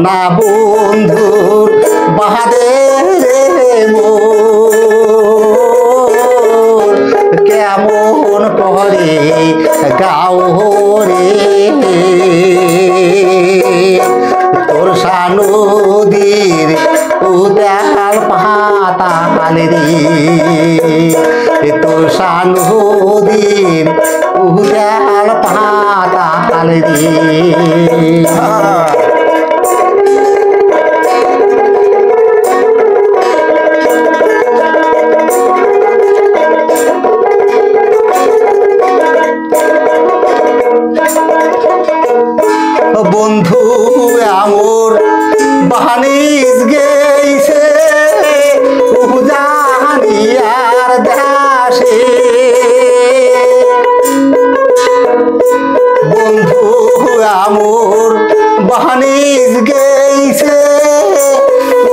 না বন্ধুর বাহাদে রে মোর কেমন করে গাও রে তোর নদীর উদাল পাতাল রে তোর নদীর উদাল পাতাল রে বন্ধু আমর বাহানিস গেছে উজানিয়ার দাসে বন্ধু আমর বাহানিস গেছে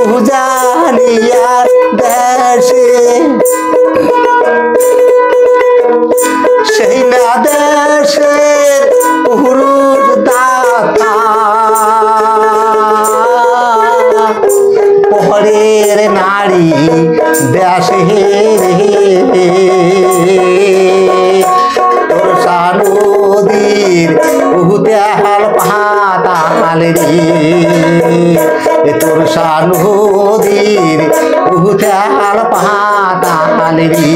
উজানিয়ার দাসে সেই না দেশের পুরুষ দাতা পরের নারী দেশে তোর নদীর উদাল পাতাল রে তোর নদীর উদাল পাতাল রে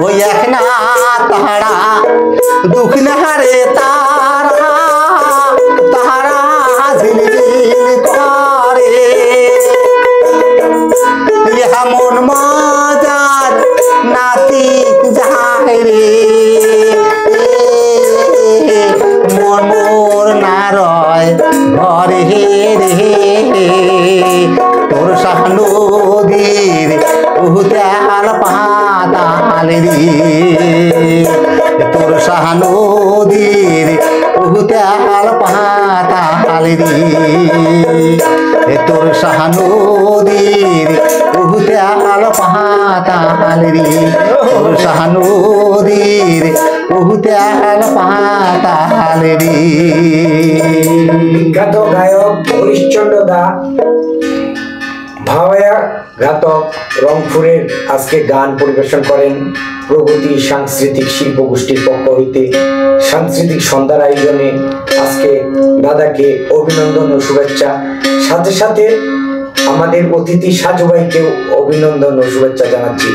ওই এক না তাহারা দুঃখ না রে তারা তাহারা ঝিলঝিল করে এমন মজার নাতি যায় রে মন মোর না রয় ঘরে রে তোর নদীর উদাল পাতাল রে তোর নদীর উদাল পাতাল রে তোর নদীর উদাল পাতাল রে তোর নদীর উদাল পাতাল রে। বিখ্যাত গায়ক হরিশচন্দ্র দা ভাওয়া ঘাতক রংপুরের আজকে গান পরিবেশন করেন প্রগতি সাংস্কৃতিক শিল্প গোষ্ঠীর পক্ষ হইতে সাংস্কৃতিক সন্ধ্যার আয়োজনে আজকে দাদাকে অভিনন্দন ও শুভেচ্ছা, সাথে সাথে আমাদের অতিথি সাজু ভাইকেও অভিনন্দন ও শুভেচ্ছা জানাচ্ছি।